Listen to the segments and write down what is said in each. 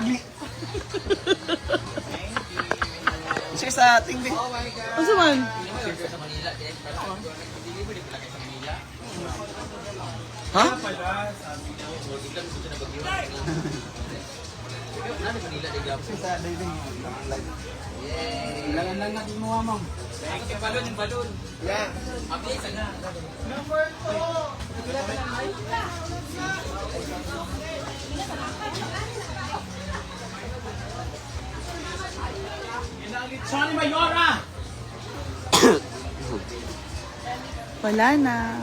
Ugly. Share sa ating din. Ano man? Ha? Ilangan lang natin mo, ma'am. Yung balon, yung balon. Yeah. Mabilis na. Sonny Mayora! Wala na.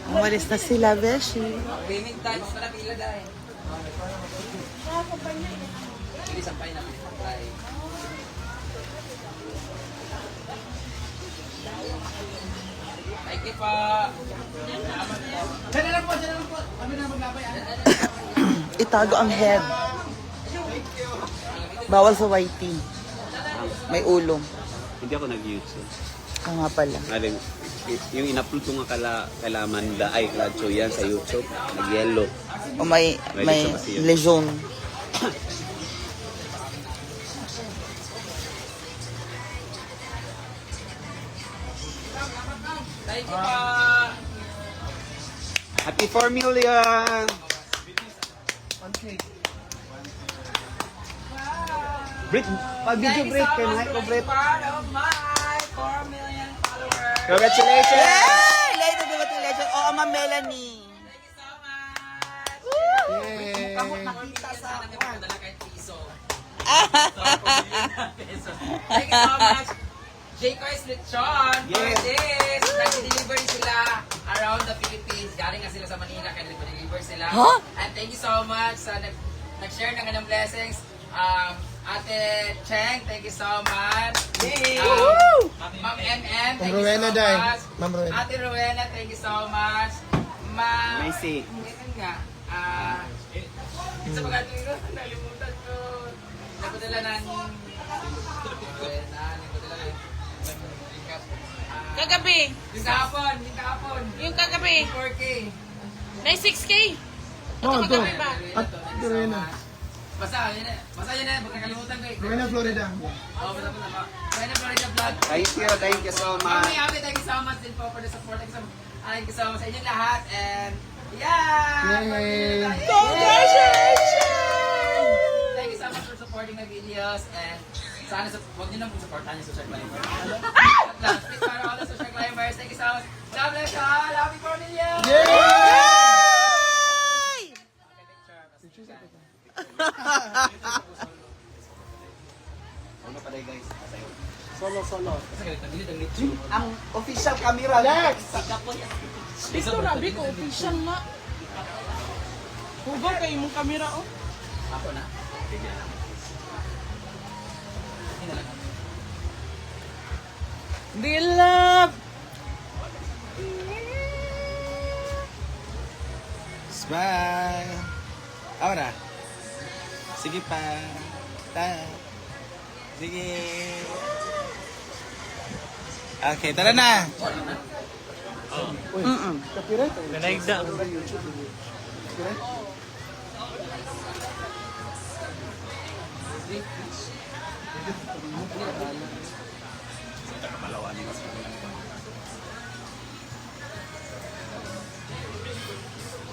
Umalis na sila, Beshi. Payment time, para pila dahil. Hindi sampay na. Sampay. Thank you pa. Diyan na lang po, diyan na lang po. Kami na maglabay. Itago ang head. Bawal sa YT. May ulong. Hindi ako nag-YouTube. Nga pala. Alam, yung in-upload ko nga kala Amanda, ay kala Joyan sa YouTube, nag-yellow. O may lesion. Thank you pa. Happy 4 million! Break, pag-video break, kayo mga ko break. Part of my 4 million followers. Congratulations! Yay! Late na congratulations. Oo, Ma'am Melanie. Thank you so much. Kamot nakita sa Sana may magdala kahit piso. Thank you so much. Jaycoy's Lechon for Yes. this. Nag-deliver sila around the Philippines. Galing nga sila sa Manila kaya nag-deliver sila. Huh? And thank you so much sa nag-share ng kanyang blessings. Ate Cheng, thank you so much. Ma'am MM, thank you so much. Ma'am Rowena. Ate Rowena, thank you so much. Ma'am... Macy. Ganun nga. Sa pagkatuloy ko, nalimutan ko. Nagpadala ng... Nagpadala ng... Kagabi. Yung kahapon, yung kahapon. Yung kagabi. 4K. Na 6K. Oh, ito. Kagabi ba? At Rowena. Basta, yun na. Basta yun na. Pag nakalimutan ko eh. Rowena, Florida. Oh, basta pa. Rowena Florida Vlog. Thank you so much. Mami, Abby, thank you so much din po for the support. Thank you so much sa inyong lahat. And, yeah! Yay! Congratulations! Thank you so much for supporting my videos. And, sana, huwag nyo nang supportan yung social climbers. Please, para all the social climbers. Thank you so much. God bless you all. Happy 4 million! Ano pa guys? Solo. Ang official camera. Next! Dito rabi ko, official nga. Hugaw kayo mong kamera, oh. Ako na. Dilap! Smile. Ahora. Sige pa. Sige. Okay, tara na.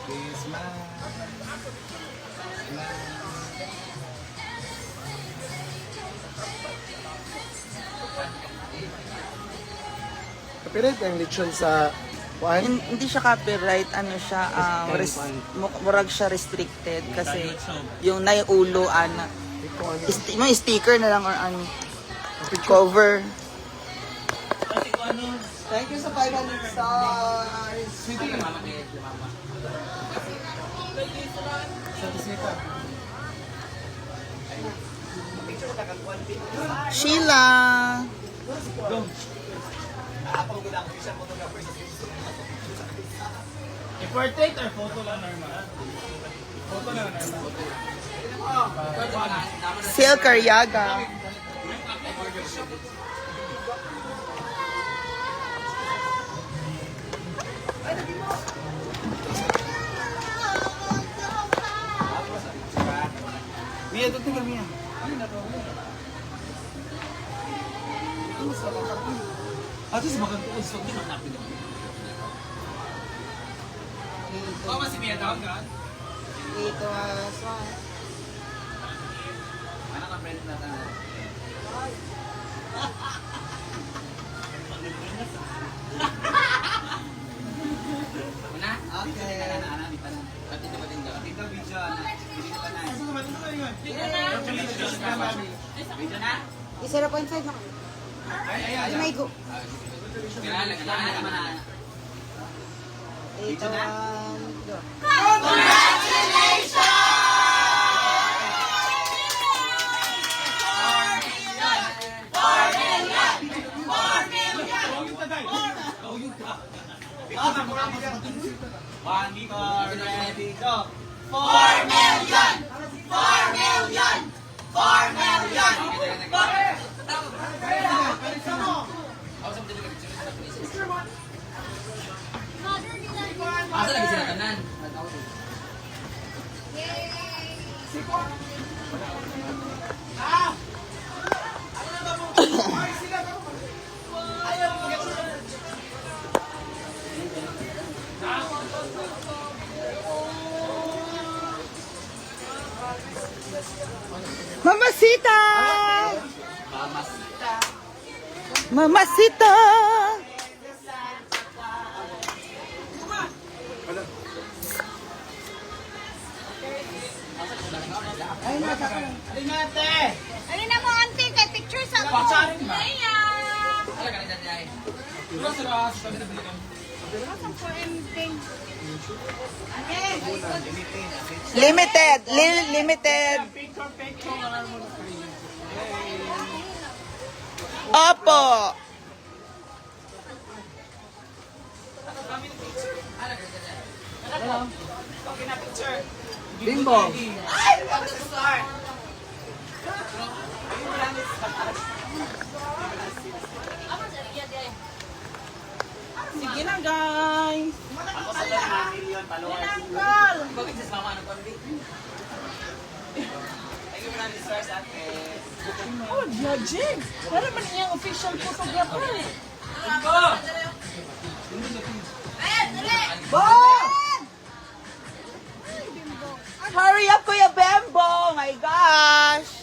Please smile. Copyright ang lechon sa kuan. Hindi siya copyright, ano siya, murag siya restricted kasi yung naiulo, yung sticker na lang or ano, cover. Thank you sa 500 stars. Sweetie. Sa bisita. Sheila! I-portrait or photo lang normal? Photo lang normal. Sil Carriaga. Mia, Ato sa makan tuon so di man napin. Oh, masih Mia tawag ka? Ito, Anak ka friend na tayo. Una? Okay. Anak, di pa na. Pati di pa din daw. Dito video na. Video ka na. Video na? 0.5 na. Ay. May go. Kailangan naman na. Ito, go. One car, ready, go. 4 million! 4 million! 4 million! Asa lagi sila tanan? Mamacita! Mamacita! Ano na mo, auntie? Kay picture sa ako. Leia! Wala ka rin dyan ay. Limited! Limited! Opo! Bimbo. Sige na, guys. Bakit sa mama ano pa rin? Thank you for the stars ate. Oh, judging. Wala man niyang official photographer. Go! Hurry up, Kuya Bembo! Oh my gosh!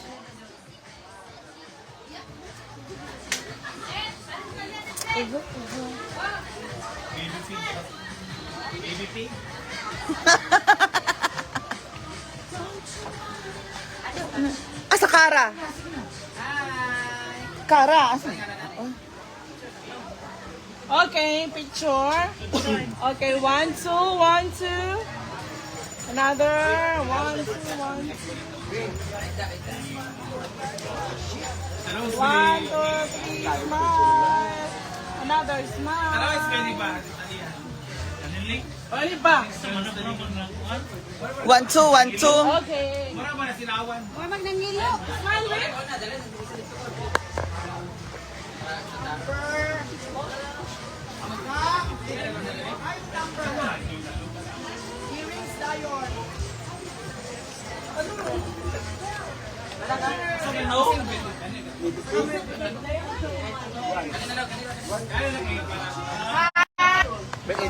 Asa Kara? Kara, asa? Okay, picture. Okay, 1, 2, 1, 2. Another 1, 2, 1. 1, 2, 3, smile. Another smile. Ano is pwede ba? Aniling? Ano ba? 1, 2, 1, 2. Okay. Mura ba na sinawan? Huwag magnangilo. Smile, eh.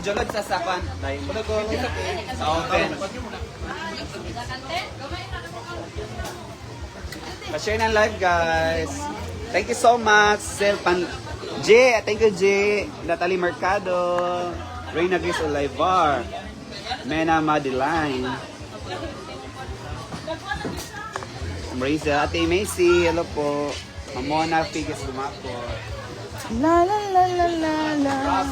Ijolod sa sakan. Sa open. Pa-share ng live, guys. Thank you so much. J, thank you, J. Natalie Mercado. Reyna Gris Olivar. Mena Madeline. Marisa, Ate Macy, hello po. Mamona Figues Lumapo. La la la la la la.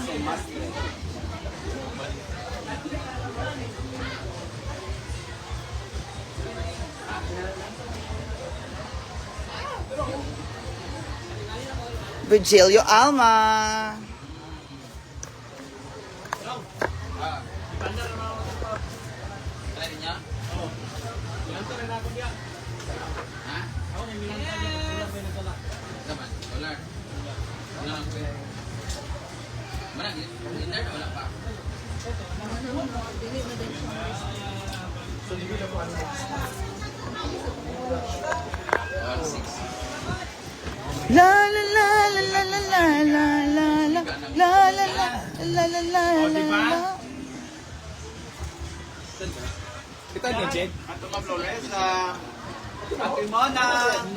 Virgilio Alma. Kaya niya? Ha? Dapat, wala. Wala lang ko. Mana, hindi na wala pa. La la la la la la la la la la la la la la la la. Kita niya, Jed. Ato ka Floresa. Ate Mona.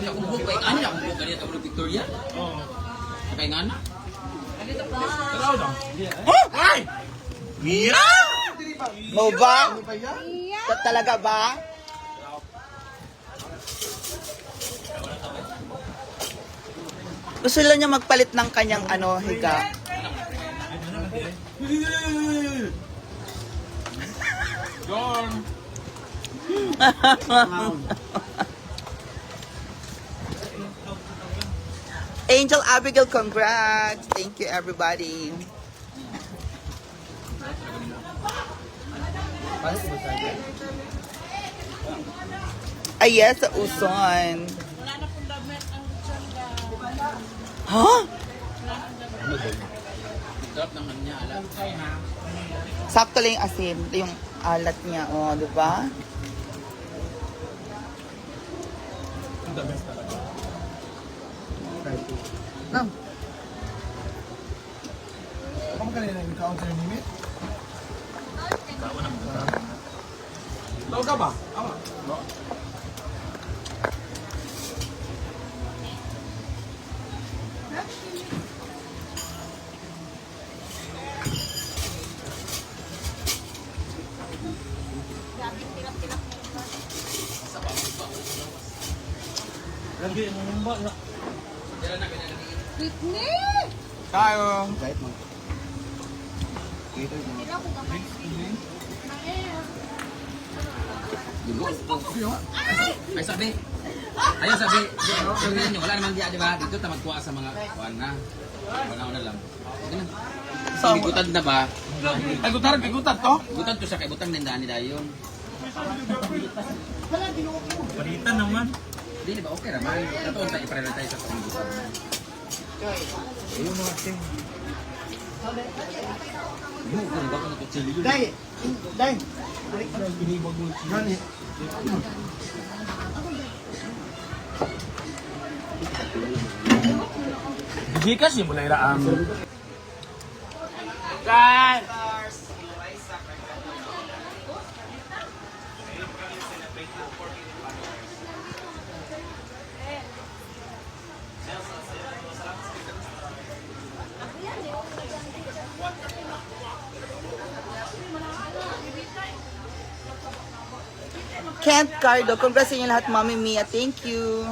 Ako buhok kay ano ako buhok kanina sa Victoria. Oo. Kay ngana. Taraw lang. Ay! Mia! Mo ba? Talaga ba? Gusto lang niya magpalit ng kanyang ano, higa. John! Angel Abigail, congrats! Thank you, everybody. Ay, yes, sa Uson. Huh? Drop ng kanya alam. Sakto lang yung asin, yung alat niya, oh, di ba? The best talaga. No. Kamu kanina nag-counter limit? Tawag ka ba? Ama. Lagi mo ba na? Tayo. Kahit mo. Ay sabi. Ayun sabi. Tingnan niyo wala naman di ba? Dito ta magkuha sa mga kuan na. Wala lang. Ganun. So, bigutad na ba? Ay, gutar to? Butad to sa kay butang nindani dayon. Palitan naman. Di ba okay naman. Katuon ta i-prioritize sa pangbutan. Ayun mga ting. Mo kung ba ko kutsilyo. Day! Day! Binibag mo. Gani. Gikas yung mulay raang. Kent Cardo, congrats sa inyo lahat, Mami Mia. Thank you.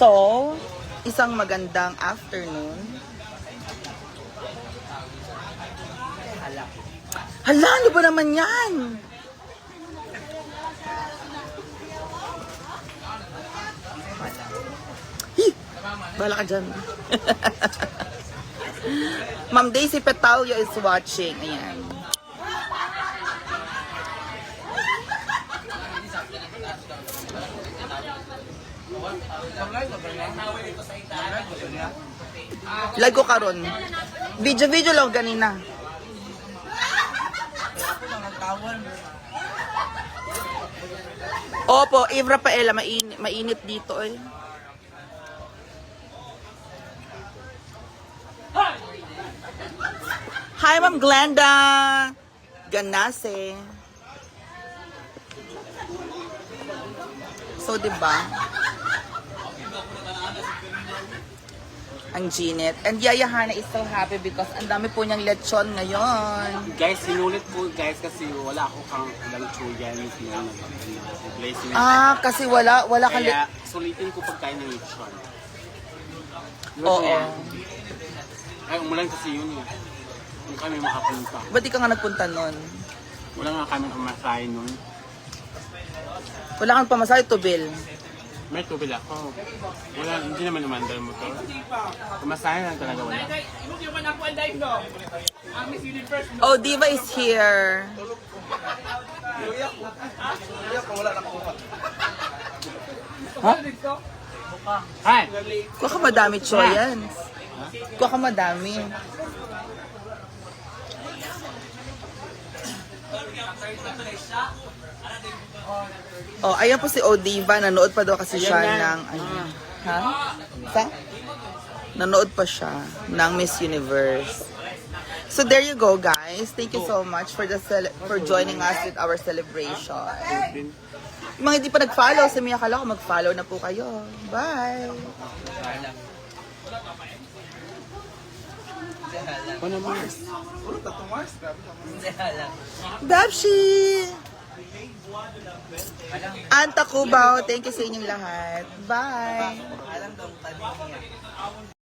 So, isang magandang afternoon. Hala, ano ba naman yan? Hi! Bala ka dyan. Ma'am Daisy Petalio is watching. Ayan. Live ko karon. Video lang ganina. Opo, Ivra Paella, mainit dito eh. Hi, Ma'am Glenda Ganase. So, diba? Ang Jeanette. And Yaya Hana is so happy because ang dami po niyang lechon ngayon. Guys, sinulit po guys kasi wala ako kang ilang chuyan na replacement. Ah, kasi wala ka Kaya sulitin ko pagkain ng lechon. Oo. Ay, umulan kasi yun eh. Kung kami makapunta. Ba't di ka nga nagpunta nun? Wala nga kami pamasahe nun. Wala kang pamasahe to Bill. May tubil ako. Wala, hindi naman umandar mo to. Pamasahe lang talaga wala. Oh, Diva is here. Ha? Hi! Kuha ka madami, Choyan. Kuha ka madami. Oh, ayan po si Odiva. Nanood pa daw kasi siya ng... Ano, ha? Sa? Nanood pa siya ng Miss Universe. So there you go, guys. Thank you so much for for joining us with our celebration. Yung mga hindi pa nag-follow, sa Mia Kala ko mag-follow na po kayo. Bye! Dabshi! Anta Cubao, thank you sa inyong lahat. Bye!